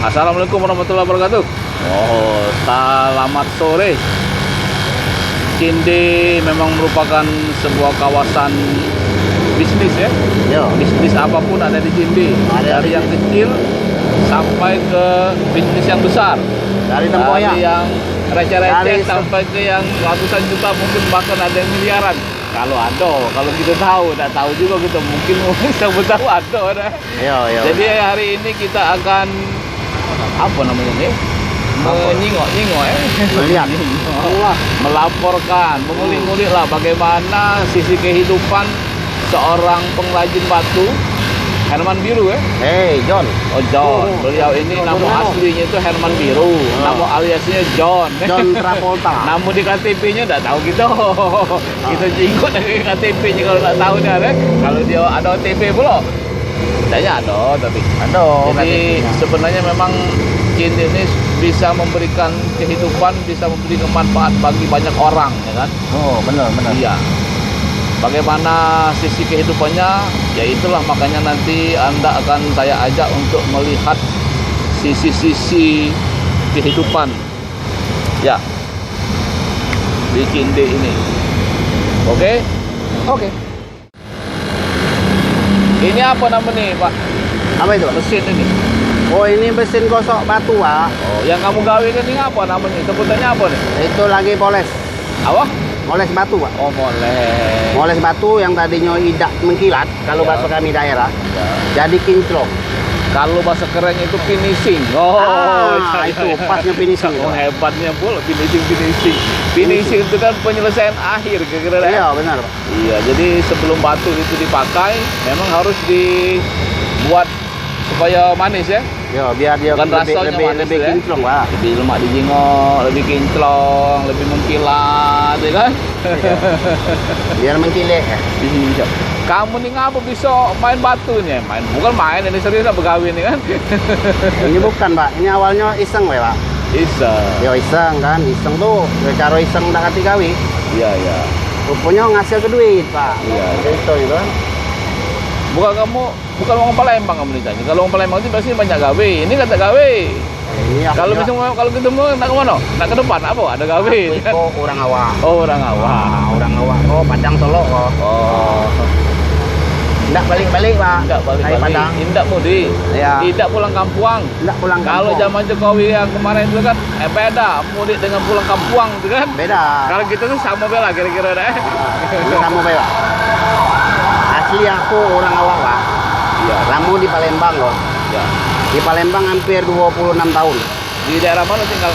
Assalamualaikum warahmatullahi wabarakatuh. Oh, selamat sore. Cinde memang merupakan sebuah kawasan bisnis ya. Yo. Bisnis apapun ada di Cinde. Ada Dari yang kecil sampai ke bisnis yang besar. Dari tempoyak. Dari yang receh-receh Dari- sampai ke yang ratusan juta, mungkin bahkan ada yang miliaran. Kalau kita tahu, tidak tahu juga kita mungkin siapa tahu ada. Yo. Jadi hari ini kita akan apa namanya nih? Menyingok-nyingok Melihat. melaporkan, mengulik-ngulik lah bagaimana sisi kehidupan seorang pengrajin batu Herman Biru ya. Hey, John. Oh John, beliau ini John nama Donato. aslinya itu Herman Biru, nama aliasnya John. John Travolta. Namun di KTP-nya tidak tahu gitu. Kita jingkut dari KTP-nya kalau tak tahu dah. Kalau dia ada OTP pula. Saya ada tapi. Aduh, Jadi KTP-nya. sebenarnya memang Cinde ini bisa memberikan kehidupan, bisa memberikan manfaat bagi banyak orang, ya kan? Oh, benar. Iya. Bagaimana sisi kehidupannya? Ya itulah makanya nanti Anda akan saya ajak untuk melihat sisi-sisi kehidupan. Ya. Di Cinde ini. Oke? Oke. Ini apa namanya nih, Pak? Apa itu? Mesin ini. Oh, ini mesin gosok batu, Pak. Oh, yang kamu gawe ini apa namanya? Sebutannya apa nih? Itu lagi poles. Apa? Moles batu, Pak. Oh, molek. Moles batu yang tadinya tidak mengkilat kalau Ya. bahasa kami daerah. Ya. Jadi kinclong. Kalau bahasa kerennya itu finishing. Oh, Itu pasnya finishing. Oh, hebatnya pula finishing. Finishing itu kan penyelesaian akhir kira-kira. Iya, benar, Pak. Iya, jadi sebelum batu itu dipakai, memang harus dibuat supaya manis ya. Yo, biar dia Bukan rasanya manis, lebih ya. kinclong, Pak. Lebih lemak dijingok, lebih kinclong, lebih mengkilat, ya kan? Biar mengkilek. Iya. Kamu nih ngapa bisa main batunya? Bukan main, ini serius lah begawi nih kan? Ini bukan, Pak. Ini awalnya iseng, Pak. Bisa. Yo, iseng kan. Iseng tuh cara iseng dak hati gawi. Iya, iya. Rupanya ngasil ke duit, Pak. Iya, iya. Itu kan. Bukan orang Palembang kamu nih tanya. Kalau orang Palembang itu biasanya banyak gawe. Ini kata gawe. Ini Kalau misalnya kalau kita mau nak ke mana? Nak ke depan apa? Ada gawe. Itu orang awak. Oh, orang awak. Orang awak. Oh, Padang Solo. Oh. Ndak balik-balik, Pak. Tidak Dari balik-balik. Padang. Tidak mudik. Iya. Tidak pulang kampung. Ndak pulang Kalau kampung. zaman Jokowi yang kemarin itu kan beda mudik dengan pulang kampung itu kan. Beda. Kalau kita tuh sama bela kira-kira deh. Ini kamu, Pak. Asli aku orang awak, Pak. Iya. Lamu di Palembang loh. Ya. Di Palembang hampir 26 tahun. Di daerah mana tinggal?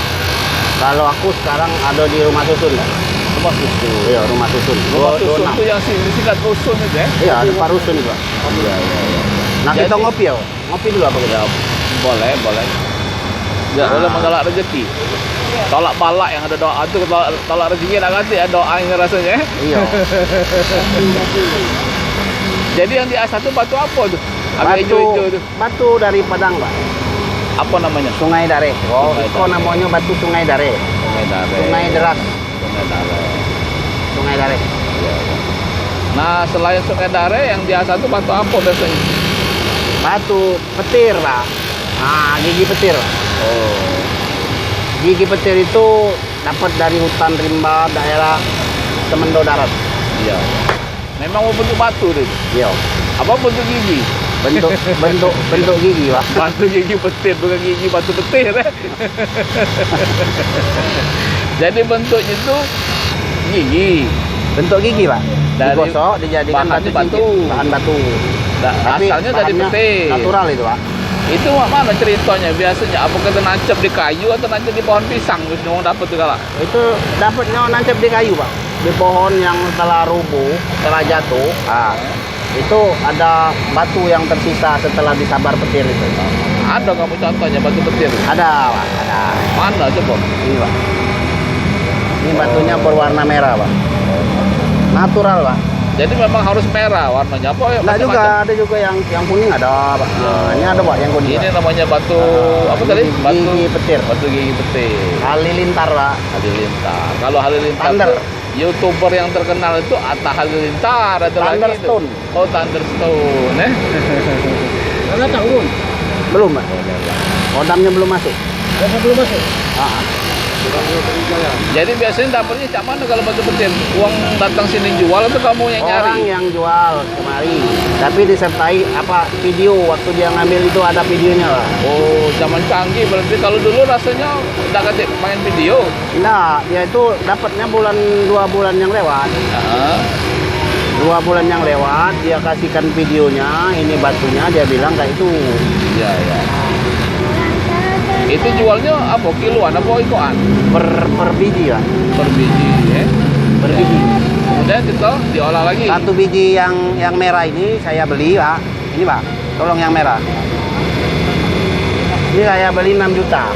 Kalau aku sekarang ada di rumah susun, Pak. Rumah susun. Iya, rumah susun. Rumah susun 26. itu yang disingkat rusun itu ya? Iya, depan rusun itu, Pak. Iya, iya, iya. Nah, kita Jadi- ngopi ya. Ngopi dulu apa kita? Boleh, boleh. Ya, boleh menolak rezeki. Tolak balak yang ada doa itu tolak rezeki nak kasih ya doa ini rasanya. Iya. Jadi yang di A1 batu apa tuh? Agak hijau-hijau tuh. Batu dari Padang, Pak. Apa namanya? Sungai Dare. Oh, Sungai itu Dare. namanya batu Sungai Dare. Sungai Dare. Sungai Deras. Sungai Dare. Sungai Dare. Iya, iya. Nah, selain Sungai Dare yang di A1 batu apa biasanya? Batu petir, Pak. Nah, gigi petir. Pak. Oh. Gigi petir itu dapat dari hutan rimba daerah Semendo Darat. Iya. Memang mau bentuk batu deh. Iya. Apa bentuk gigi? Bentuk gigi, Pak. Batu gigi petir, bukan gigi batu petir. Jadi bentuknya itu gigi. Bentuk gigi, Pak. Dari Digosok, dijadikan bahan batu batu. cincin. Bahan batu. Tapi Asalnya dari bahannya petir. natural itu, Pak. Itu mana ceritanya biasanya? Apa kita nancap di kayu atau nancap di pohon pisang? Terus ngomong dapet tuh galak. Itu dapatnya nancap di kayu, Pak. Di pohon yang telah rubuh, telah jatuh. Ah, itu ada batu yang tersisa setelah disabar petir itu. Ada kamu contohnya batu petir? Ada, Pak. Ada. Mana coba? Ini, Pak. Ini batunya berwarna merah, Pak. Natural, Pak. Jadi memang harus merah warnanya. Apa ya? Nah, juga macam-macam. ada juga yang kuning ada, Pak. Nah, ini ada, Pak, yang kuning. Ini Pak. namanya batu apa tadi? Gigi- Batu gigi petir. Batu gigi petir. Halilintar, Pak. Halilintar. Kalau Halilintar Thunder. tuh YouTuber yang terkenal itu Atta Halilintar ada lagi itu. Thunderstone. Oh, Thunderstone, Belum, Pak. Kodamnya belum masuk. Belum masuk. Ah, Jadi biasanya dapatnya cak mana kalau batu petir? Uang datang sini jual atau kamu yang nyari? orang yang jual kemari. Tapi disertai apa video waktu dia ngambil itu ada videonya lah. Oh, zaman canggih berarti. Kalau dulu rasanya udah kasih main video. Enggak, dia itu dapatnya 2 bulan yang lewat. Nah, 2 bulan yang lewat dia kasihkan videonya, ini batunya, dia bilang kayak itu. iya ya. Itu jualnya apa? Kiloan apa ikoan? Per biji lah, Per biji ya. per biji. Kemudian kita diolah lagi. Satu biji yang merah ini saya beli Pak. Ini Pak, tolong yang merah. Ini saya beli 6 juta.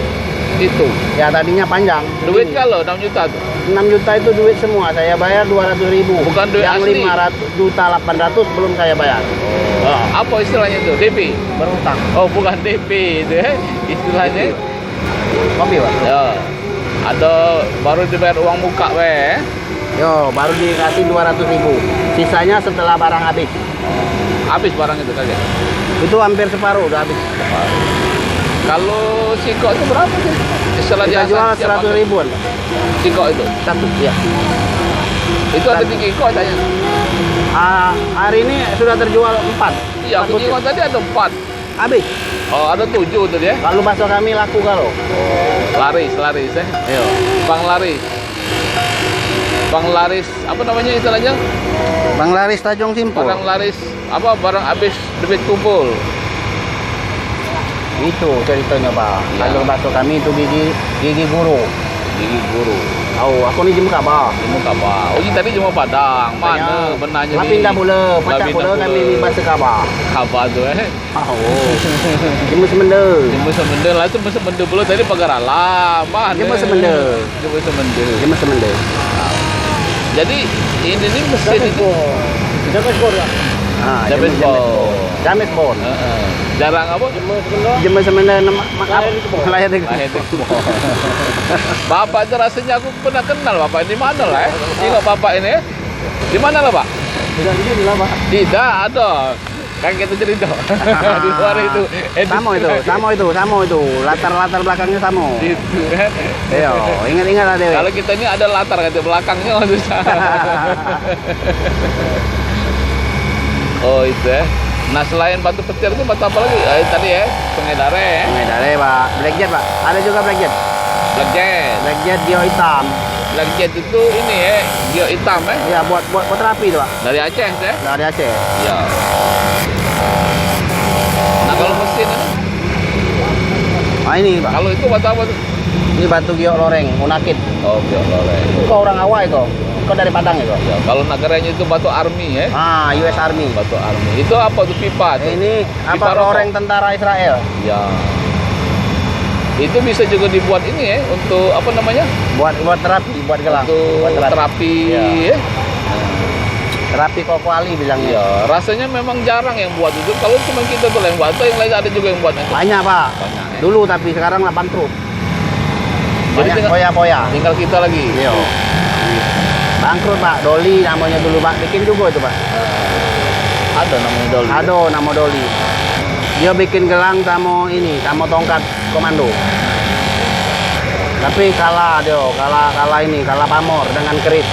Itu. Ya tadinya panjang. Duit begini. kalau 6 juta tuh. 6 juta itu duit semua. Saya bayar 200.000. Bukan duit yang asli. 500 juta 800 belum saya bayar. Apa istilahnya itu? DP? Berutang. Oh, bukan DP itu ya. Istilahnya. Kopi Pak. Ya. Ada baru dibayar uang muka weh. Yo, baru dikasih 200.000. Sisanya setelah barang habis. Habis barang itu kagak. Itu hampir separuh udah habis. Kalau siko itu berapa sih? Istilah Kita jasa jual siap 100 pakai. ribuan. Siko itu. Satu, ya. Itu ada 3 ekor tanya. Hari ini sudah terjual 4. Iya, aku tengok tadi ada 4. Habis. Oh, ada 7 tuh dia. Kalau bakso kami laku kalau. Laris ya. Ayo. Bang Laris. Bang Laris, apa namanya istilahnya? Bang Laris Tanjung Simpul. Barang laris, apa barang habis duit kumpul. Itu ceritanya Pak. Ya. Kalau bakso kami itu gigi guru. Gigi guru. Oh, aku ni jemka Pak. Ini kabar. Oh, ini tadi cuma Padang. Mana benarnya Lah pindah pula, pacak pula kami di bahasa kabar. Kabar tu Oh. Jemu semenda. Jemput semenda lah tu semenda pula tadi pagar alam. Mana? Jemput semenda. Jemput semenda. Jemu semenda. Jadi ini ni mesin itu. Jaga skor ya. Jamis Bon. Jamis Bon. Jarang apa? Jemu semenda nama layar di. Lahir di Kebon. Bapak itu rasanya aku pernah kenal bapak di mana lah Tengok bapak ini. Di mana lah Pak? Tidak ini lah Pak. Tidak ada. Kan kita cerita. Di luar itu. Sama itu. Latar belakangnya sama. Itu kan. Ayo, ingat-ingat lah Dewi. Kalau kita ini ada latar kata belakangnya susah. Oh itu ya. Nah selain batu petir itu batu apa lagi? Tadi ya Sungai Dare ya. Sungai Dare Pak. Black Jet Pak. Ada juga Black Jet. Black Jet. Black Jet Gio hitam. Black Jet itu ini ya gio hitam ya. Ya buat terapi itu Pak. Dari Aceh ya. Dari Aceh. Iya. Nah kalau mesin ini, Nah ini Pak. kalau itu batu apa tuh? Ini batu giok loreng, unakit. Oh gio loreng. Kau orang awal itu. Kau dari Padang itu. Ya, kalau negaranya itu batu army ya. US Army. Batu army. Itu apa tuh pipa tuh? Ini Pipa apa rokok. loreng tentara Israel? Ya. Itu bisa juga dibuat ini ya untuk apa namanya? Buat terapi, buat gelang. Untuk Buat terapi Ya. ya. Terapi Koko Ali bilangnya. Iya, rasanya memang jarang yang buat itu. Kalau cuma kita tuh yang buat, atau yang lain ada juga yang buat itu. Banyak Pak. Banyak, ya. Dulu tapi sekarang 8 truk. Jadi Banyak tinggal, poya-poya. tinggal kita lagi. Iya. Bangkrut Pak, Doli namanya dulu Pak. Bikin juga itu Pak. Ada namanya Doli. Ada nama Doli. Dia bikin gelang sama ini, sama tongkat komando. Tapi kalah dia, kalah pamor dengan keris.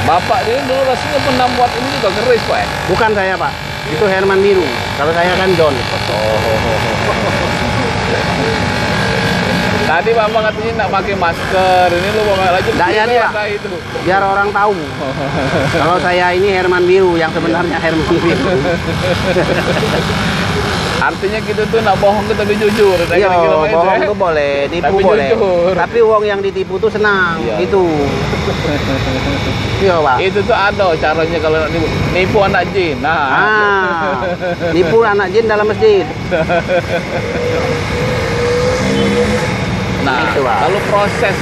Bapak dia dulu rasanya pernah buat ini juga keris Pak ya? Bukan saya Pak, itu Herman Biru. Kalau saya kan John. Tadi Bapak katanya nak pakai masker, ini lu mau lagi Nggak ya, dia. itu. Biar orang tahu. Kalau saya ini Herman Biru, yang sebenarnya Herman Biru. Artinya kita tuh nak bohong kita tapi jujur. Iya, Kira-kira begitu, bohong ya. tuh boleh, tipu Tapi boleh. jujur. Tapi uang yang ditipu tuh senang, Iya. gitu. Iya Pak. Itu tuh ada caranya kalau nak nipu anak jin. Nah, Nipu anak jin dalam masjid. nah Itu, Pak. kalau proses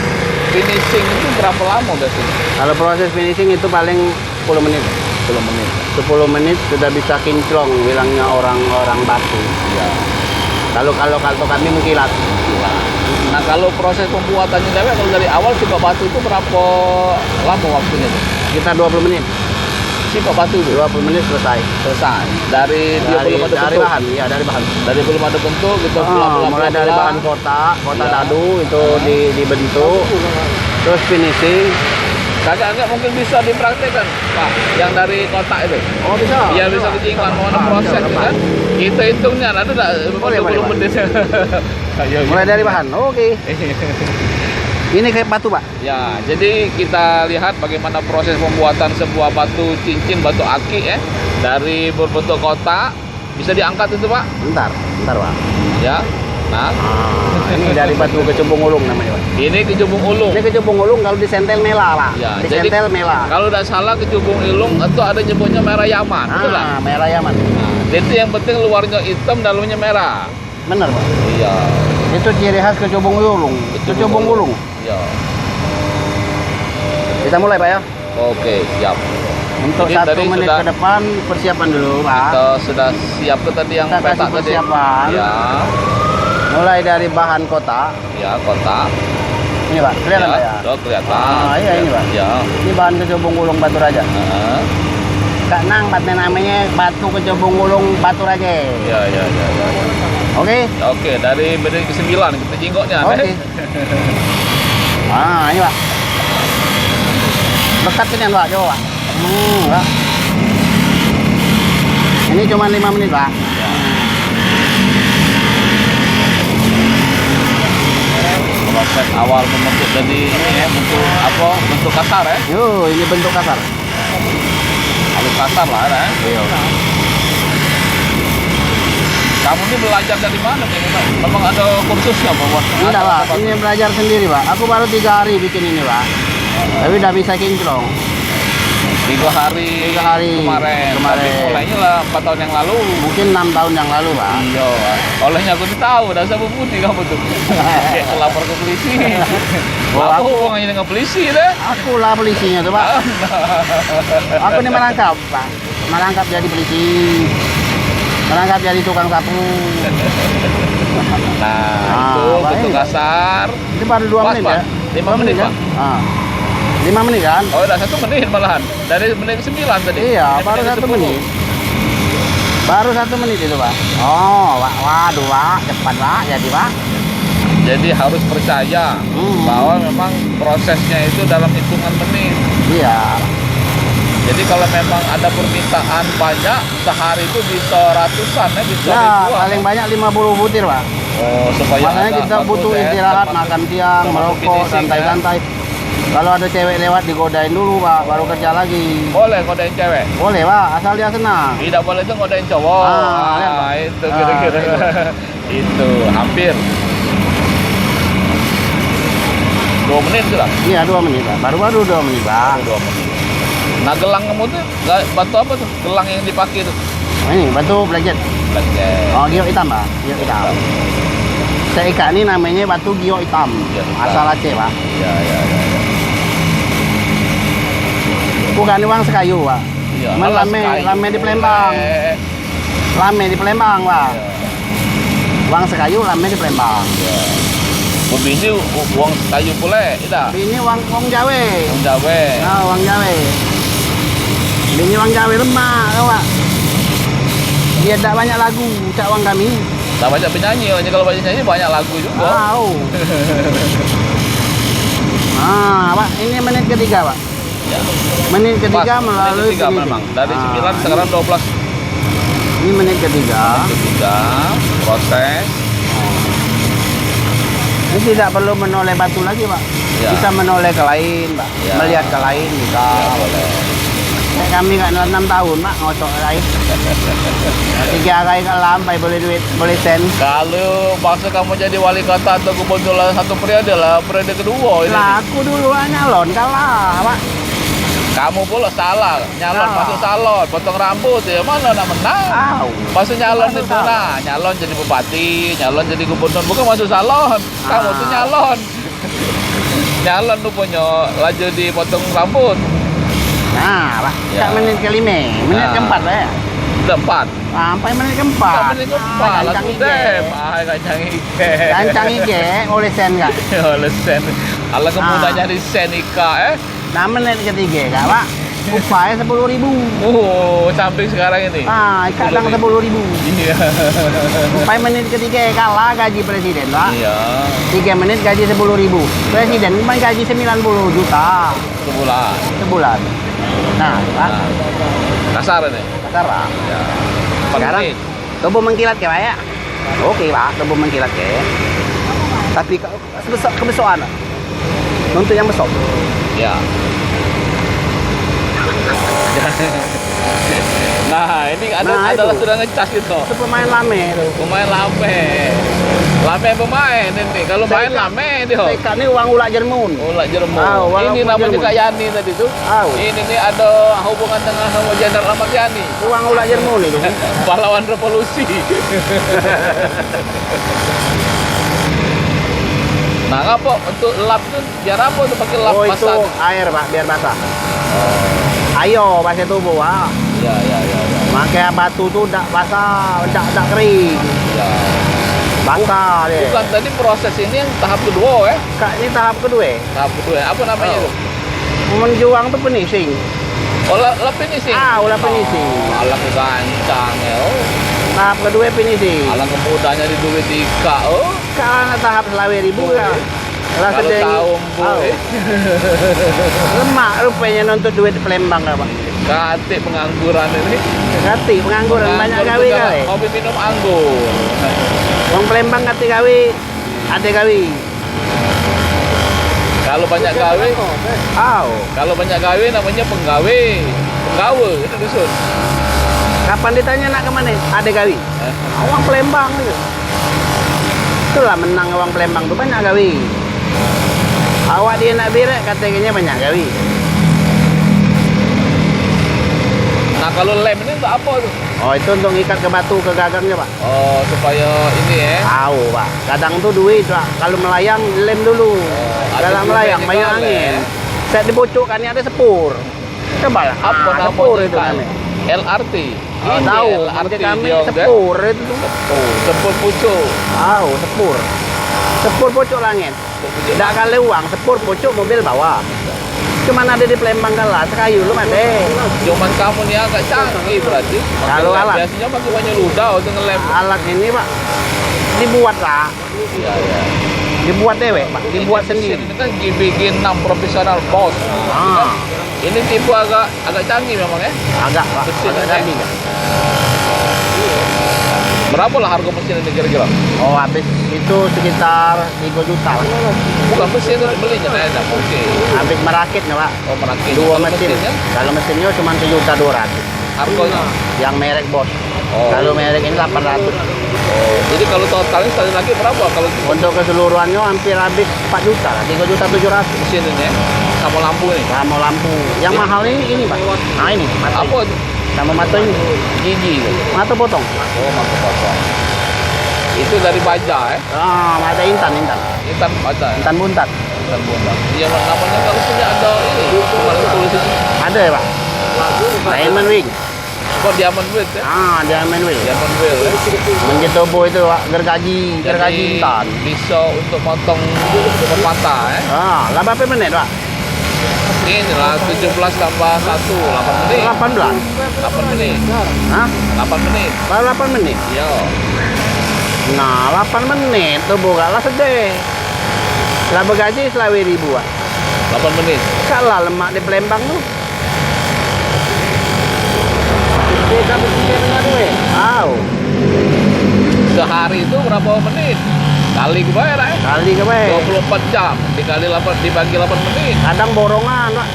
finishing itu berapa lama biasanya? Kalau proses finishing itu paling 10 menit. 10 menit. 10 menit sudah bisa kinclong bilangnya orang-orang Batu. Ya. Kalau kami mengkilat. Nah kalau proses pembuatannya kalau dari awal coba batu itu berapa lama waktunya tuh? Kita 20 menit. sifat batu itu 20 menit selesai. selesai. Dari dia belum ada dari bentuk. bahan, ya dari bahan. Dari belum ada bentuk kita pelan-pelan Mulai dari bahan kotak Ya. dadu itu dibentuk, terus finishing. Kagak mungkin bisa dipraktekkan, Pak. Yang dari kotak itu. Oh bisa. Biar bisa dijingklan mau ada Ah, proses bisa, kan. Kita hitungnya ada enggak Boleh, boleh, 20 menit. Ayo. Mulai dari bahan. Oke. Ini kayak batu, Pak. Ya, jadi kita lihat bagaimana proses pembuatan sebuah batu cincin, batu aki dari berbentuk kotak bisa diangkat itu, Pak. Bentar, Pak. Ya. Nah, Ini dari batu kecubung ulung namanya, Pak. ini kecubung ulung. Ini kecubung ulung kalau disentel melah, Pak. Ya, Disentel melah. kalau tidak salah kecubung ulung itu ada nyebutnya merah Yaman, betul nggak? Merah Yaman. Nah, itu yang penting luarnya hitam, dalamnya merah. Benar, Pak. Iya. Itu ciri khas kecubung ulung. Kecubung ulung. Iya. Kita mulai, Pak ya. Oke, siap. Untuk Jadi 1 tadi menit sudah- ke depan persiapan dulu, Pak. Kita sudah siap ke tadi yang Kita kasih petak tadi. persiapan. Ya, Mulai dari bahan kotak. ya kotak. Ini, Pak. Kelihatan, Pak ya? Tuh, kelihatan. Iya, ini, Pak. Ya. Ini bahan kecubung ulung Batu Raja. Heeh. Kak Nang, batnya namanya batu kecubung ulung Batu Raja. Ya, ya, ya, ya. Oke? Oke, dari menit ke-9 kita jinggoknya. Oke. Ini, Pak. Dekat sini, Pak. Coba, Pak. Pak. Ini cuma 5 menit, Pak. Proses awal membentuk jadi ini ya, bentuk apa? Bentuk kasar ya. Yo, ini bentuk kasar. Halus kasar lah ya. Iya. Kamu ini belajar dari mana? Memang ada kursusnya buat? Enggak, Pak. Ini belajar sendiri, Pak. Aku baru 3 hari bikin ini, Pak. Tapi udah bisa kinclong. 3 hari. 3 hari kemarin. kemarin. Tapi mulainya lah 4 tahun yang lalu. Mungkin 6 tahun yang lalu, Pak. Iya, olehnya aku tuh tahu, dasar putih kamu tuh. Kayak lapor ke polisi. Oh, Aku hubungannya dengan polisi deh. Aku lah polisinya tuh, Pak. Aku ini merangkap, Pak. Merangkap jadi polisi. Merangkap jadi tukang sapu. Nah, itu Pak, bentuk ini. kasar. Itu baru 2 Pas, menit Pak. ya? 5 menit, Pak. 5 menit kan? Oh, udah 1 menit malahan. Dari menit ke-9 tadi. Iya, Ini baru menit 1 ke-10. menit. Baru 1 menit itu, Pak. Oh, Pak. Waduh, Pak. Cepat, Pak. Jadi, Pak. Jadi harus percaya bahwa memang prosesnya itu dalam hitungan menit. Iya. Jadi kalau memang ada permintaan banyak, sehari itu bisa ratusan ya, bisa Ya, ribuan. paling banyak 50 butir, Pak. Oh, supaya Makanya agak kita bagus butuh ya, istirahat, termasuk- makan siang, termasuk merokok, finishing, santai-santai. Kalau ada cewek lewat digodain dulu, Pak, baru kerja lagi. Boleh ngodain cewek. Boleh, Pak, asal dia senang. Tidak boleh itu ngodain cowok. Lihat, Pak. Itu kira-kira. Itu hampir 2 menit sudah. Iya, 2 menit, Pak. Baru-baru 2 menit, Pak. 2 menit. Nah, gelang kamu tuh batu apa tuh? Gelang yang dipakai tuh. Oh, ini batu blackjet. Blackjack. Oh, giok hitam, Pak. Giok hitam. Seika ini namanya batu giok hitam. Giok hitam. Asal Aceh, Pak. Ya, ya, ya. Bukan uang sekayu, Pak. Iya. Cuman alas lame, kayu. lame di Palembang. Lame di Palembang, Pak. Ya. Uang sekayu, lame di Palembang. Ya. Ini uang kayu pula, tidak? Ini uang Jawa. Uang Jawa. Nah, uang Jawa. Ini uang Jawa lemah, tau, Pak. Dia tak banyak lagu, cak uang kami. Tak banyak penyanyi, hanya kalau banyak nyanyi banyak lagu juga. Tahu. Pak, ini menit ketiga, Pak. Ya. Menit ketiga Pas, melalui menit ketiga finishing. memang. Dari 9 sekarang 12. Ini menit ketiga. Menit ketiga, proses. Ini tidak perlu menoleh batu lagi, Pak. Ya. Bisa menoleh ke lain, Pak. Ya. Melihat ke lain bisa. Ya, boleh. Kayak kami kan 6 tahun, Pak, ngocok ke lain. 3 kali ke lampai boleh duit, boleh sen. Kalau bangsa kamu jadi wali kota atau gubernur lah 1 periode lah, periode kedua ini. Lah, aku dulu nyalon kalah, Pak. Kamu pula salah, nyalon Salah. masuk salon, potong rambut, ya mana nak menang? Tahu. Masuk nyalon Masuk itu salah. nah, nyalon jadi bupati, nyalon jadi gubernur, bukan masuk salon. Kamu tuh nyalon. Nyalon tuh punya laju dipotong rambut. Nah, Pak, Ya. tak menit kelima, menit Nah. keempat, Pak ya. Udah 4. Sampai menit keempat. Menit keempat, Gancang lagu ige. dem. Gancang ike. Gancang ige, oleh sen nggak? Oleh sen. Ala kemudian nyari sen ika Nah, menit ketiga, Kak, Pak. upahnya 10.000. Oh, samping sekarang ini. Nah, kadang 10.000. Iya. Sampai menit ketiga kalah gaji presiden, Pak. Iya. 3 menit gaji 10.000. Presiden cuma gaji 90 juta Sebulan. sebulan. Nah, Pak, Nah, kasar ini. sekarang Ya. Sekarang Penting. tubuh mengkilat ke Pak ya? Oke Pak, tubuh mengkilat ke. Tapi sebesar kebesokan untuk yang besok. Ya. Nah, ini Nah, adalah itu. sudah ngecas gitu. Itu pemain lame itu. Pemain lame. Lame pemain ini. Kalau main lame dia. Teka ini uang ulak Jerman. Ulak Jerman. Ah, walaupun Ini namanya Jerman. Kak Yani tadi tuh. Tahu. Ini nih ada hubungan dengan sama Jenderal Ahmad Yani. Uang ulak Jerman itu. Pahlawan revolusi. Nah, apa untuk lap tuh biar apa tuh pakai lap Oh itu basah? air Pak, biar basah. Ayo basah tubuh Pak. Ya, ya, ya, ya. Makanya batu tuh tidak basah, tidak kering. Ya. Basah deh. Bukan tadi proses ini yang tahap kedua ya. Kak, ini tahap kedua. Tahap kedua. Apa namanya Oh. tuh? Menjuang tuh finishing. Oh, lap finishing. Ulah finishing. Oh, alang gancang ya. Oh. Tahap kedua finishing. Alang kemudanya di duit ika. Oh. Karena tahap selawe ribu ya. Lah Kalau sedang tahu bu, lemak rupanya nuntut duit di Palembang apa? kate pengangguran ini. Kati pengangguran banyak gawe juga gawe. hobi minum anggur. Wong Palembang kati gawe, ada gawe. Kalau banyak gawe, Kalau banyak gawe namanya penggawe. Penggawe itu dusun. kapan ditanya nak kemana? Ada gawe. Orang Palembang itu. Itulah menang orang Palembang tuh banyak gawe. Awak dia nak berak katanya banyak gawe. Nah, kalau lem ini untuk apa tuh? Oh itu untuk ikat ke batu ke gagangnya Pak. Oh, supaya ini ya. Tahu Pak. Kadang tuh duit Pak. Kalau melayang lem dulu. ada Kalau juga melayang yang banyak kalau angin. lem. Saya dibocokkan ini ada sepur. Coba lah. Apa namanya? sepur itu namanya. LRT. Oh, Ini tahu. LRT Nanti kami dia, kan? sepur itu tuh. Sepur pucuk. Tahu sepur. Sepur pocok langit. Tidak kali uang, sepur pocok mobil bawa. Cuman ada di Palembang kalah, sekayu lu ada. Cuman kamu nih agak canggih berarti. Kalau Pakai lem. alat. Biasanya pakai banyak ludah untuk ngelem. Alat ini Pak dibuat lah, Iya, iya. dibuat dewek Pak, dibuat Ini sendiri. mesin Ini kan GBG 6 profesional bos. Ah, Ini tipe agak canggih memang ya. agak Pak, Mesin agak ini. canggih kan. Berapa lah harga mesin ini kira-kira? Oh habis itu sekitar 3 juta lah. Bukan mesin itu belinya, nah, oke. Habis merakitnya Pak. Oh, merakit. Dua Kalau mesin. mesinnya, Kalau mesinnya cuma 7.200.000. harganya. Yang merek bos. Oh. Kalau merek ini 800. Oh, jadi kalau totalnya sekali lagi berapa kalau Untuk keseluruhannya hampir habis 4 juta lah, 3.700.000. mesin ini ya? Sama lampu nih? Sama lampu. Yang mahal ini Pak. Nah ini, mata Apa ini. itu? Sama mata ini. Gigi itu? Mata potong. Oh, mata potong. Itu dari baja ya? Ah, mata intan. Intan baja ya? Intan buntat. Intan bunga. Iya, namanya kalau punya ada ini. Kalau tulis itu. Ada ya Pak? Diamond Wing. Kok diamond weight ya? Ah, Diamond Wing. Diamond weight ya? Menjetobo itu Pak, gergaji Jadi intan. bisa untuk potong pepatah ya? Ah, lah berapa menit Pak? Ini lah 17 tambah 1, 8 menit. 18. 8 menit. Hah? 8 menit. Baru 8 menit. Iya. Nah, 8 menit tuh bukan lah sedih. Lah bergaji selawe ribu Pak. 8 menit. Kalah lemak di Palembang tuh. Kita berpikir dengan duit. Tahu. Sehari itu berapa menit? Kali kebayar ya? Kali ke baik. 24 jam dikali 8 dibagi 8 menit. Kadang borongan Pak.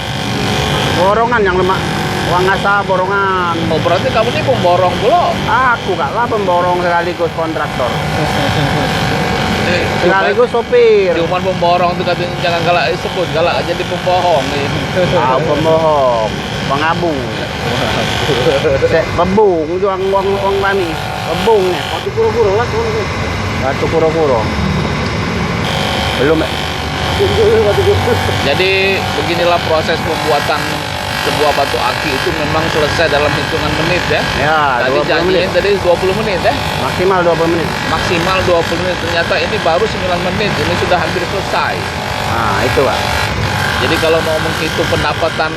Borongan yang lemak. Uang ngasah borongan. Oh, berarti kamu ini pemborong pula. Aku lah pemborong sekaligus kontraktor. Sekaligus sopir. Cuman pemborong itu katanya jangan galak disebut, galak aja di pembohong. Tahu pembohong, pengabung. Pembung juang uang kami. Pembung nih. Waktu kuro-kuro lah tuh. Batu kuro-kuro. Belum. Jadi beginilah proses pembuatan sebuah batu aki itu memang selesai dalam hitungan menit ya. Ya, Tadi 20 janjiin menit. tadi 20 menit ya. Maksimal 20 menit. Maksimal 20 menit. Ternyata ini baru 9 menit. Ini sudah hampir selesai. Nah, itu Pak. Jadi kalau mau menghitung pendapatan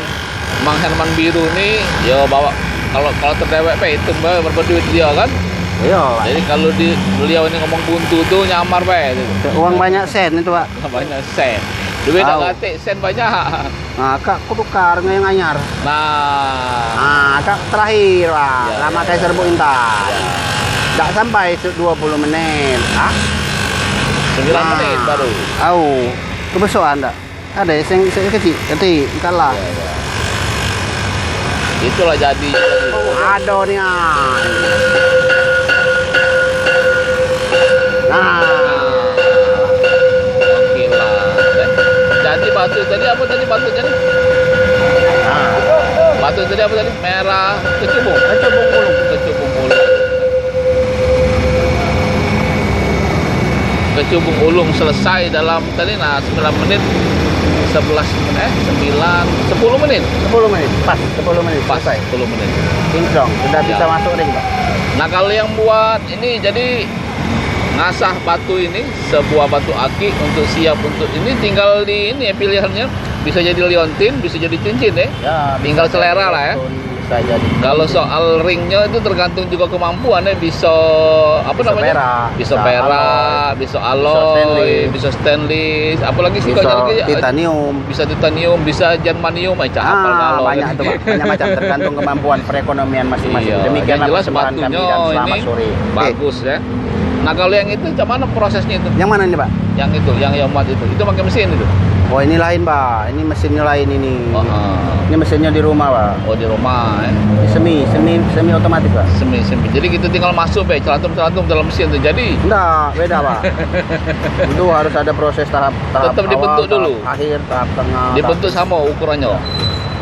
Mang Herman Biru nih, ya bawa kalau terdewek itu berduit dia kan. Iya. Jadi kalau beliau ini ngomong buntu tuh nyamar gitu. Uang banyak sen itu, Pak. Banyak sen. Duit Tahu. dak gatik sen banyak. Nah, Kak, aku tukar yang anyar. Nah, Nah, Kak, terakhir, Pak. Ya, Lama ya, kayak serbu intan. ya. Nggak sampai 20 menit. Ah? 9 menit baru. Au. Kebesokan enggak? Ada yang kecil, kalah. Ya, ya. Itulah jadi. Aduh nih. Nah, Oke lah. Jadi batu tadi apa tadi batu tadi? nah. Batu tadi apa tadi? Merah kecubung. Kecubung ulung. Kecubung ulung. Kecubung ulung selesai dalam tadi 9 menit 10 menit 10 menit. Pas 10 menit. pas Selesai. 10 menit. Kinclong, sudah Ya. bisa masuk ring, Pak. Nah kalau yang buat ini jadi ngasah batu ini sebuah batu aki untuk siap untuk ini tinggal di ini ya pilihannya bisa jadi liontin bisa jadi cincin ya. Ya, Tinggal selera lah ya. Bisa jadi. Kalau soal ringnya itu tergantung juga kemampuan ya bisa apa Bisa namanya? perak, Bisa bisa perak, bisa alloy, stainless. bisa stainless, apalagi sih Bisa kalau jadi titanium. bisa titanium, bisa germanium, macam apa kalau Banyak tuh, Pak. Banyak macam tergantung kemampuan perekonomian masing-masing. Iya, Demikianlah yang jelas persembahan kami batunya dan selamat ini sore. bagus ya. Nah kalau yang itu macam mana prosesnya itu? Yang mana nih, Pak? Yang itu, yang muat itu pakai mesin itu? Oh, ini lain, Pak. Ini mesinnya lain ini. Oh, Ini mesinnya di rumah, Pak. oh di rumah ya. Ini semi otomatis, Pak. Semi. Jadi kita tinggal masuk ya, celantum dalam mesin itu. Jadi Enggak, beda, Pak. Itu harus ada proses tahap Tetap awal, dibentuk tahap dulu. akhir, tahap tengah. dibentuk sama ukurannya.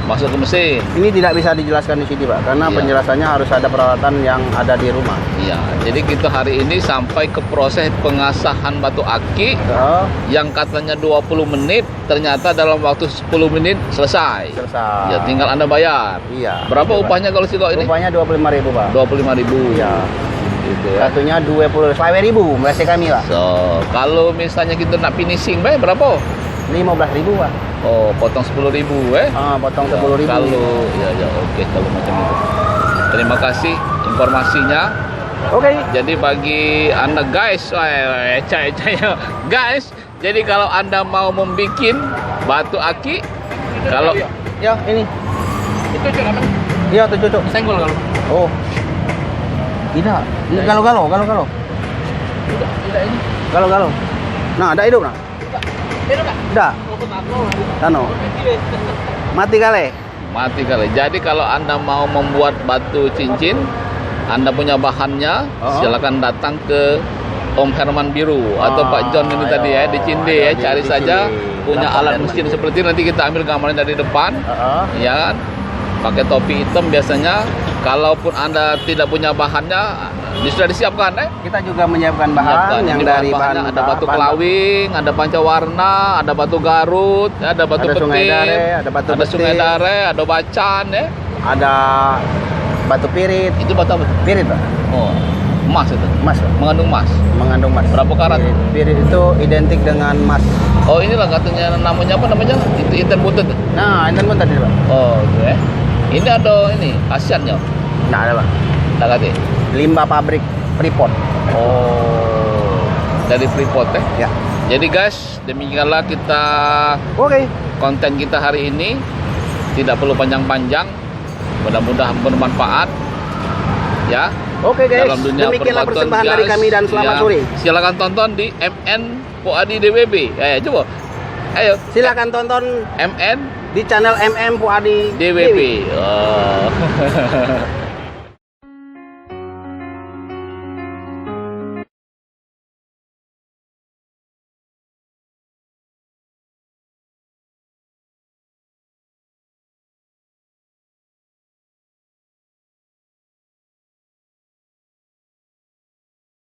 Masuk ke mesin. Ini tidak bisa dijelaskan di sini, Pak, karena Iya. penjelasannya harus ada peralatan yang ada di rumah. Iya, jadi kita hari ini sampai ke proses pengasahan batu aki Oh, yang katanya 20 menit, ternyata dalam waktu 10 menit selesai. selesai. Ya, tinggal Anda bayar. Iya. Berapa Betul, Pak. upahnya kalau silo ini? Upahnya 25.000, Pak. 25.000. Iya. Gitu ya. Satunya 20.000 versi kami, Pak. So, kalau misalnya kita nak finishing, berapa? 15.000, Pak. Oh, potong 10.000 Potong Ya, 10.000. Kalau ya oke kalau macam itu. Terima kasih informasinya. Oke. Jadi bagi Anda guys, guys, jadi kalau Anda mau membuat batu aki, kalau Ya, ini. itu namanya Iya, tuh cocok. senggol kalau. Oh. Tidak. Ini galau-galau. Tidak ini. Galau-galau. Nah, ada hidup, nah. Dah. Ano. Mati kali. Mati kali. Jadi kalau Anda mau membuat batu cincin, Anda punya bahannya, Oh. silakan datang ke Om Herman Biru atau Pak John ini tadi ya di Cinde ya, di cari Cinde. saja punya Gampang alat dan mesin mandiri. seperti ini. Nanti kita ambil gambarnya dari depan, Heeh. ya kan? Pakai topi hitam biasanya. Kalaupun Anda tidak punya bahannya, ini sudah disiapkan Kita juga menyiapkan bahan Siapkan. yang Ini dari bahan-bahannya bahan ada mentah, batu bahan- kelawing, ada pancawarna, ada batu garut, ada batu Ada betim, sungai dare, ada batu sungai betim. dare, ada bacan ya. ada batu pirit. Itu batu apa? Pirit, Pak. Oh, emas itu. Emas, Pak. Mengandung emas. Mengandung emas. Berapa karat? Pirit itu identik dengan emas. Oh, inilah katanya namanya apa namanya? Itu inten butut. Nah, ini pun tadi, Pak. Oh, gitu ya. Ini ada ini khasiatnya. Nah, ada, Pak. Tak kata. Limbah pabrik Freeport. Oh, dari Freeport ya. Ya. Jadi guys, demikianlah kita Oke. konten kita hari ini. Tidak perlu panjang-panjang. Mudah-mudahan bermanfaat. Ya. Oke, guys. Dalam dunia Demikianlah perbatuan persembahan dari gas, kami dan selamat ya. sore. Silakan tonton di MN Puadi DWB. Coba. Ayo. Silakan tonton MN di channel MM Puadi DWB. Oh.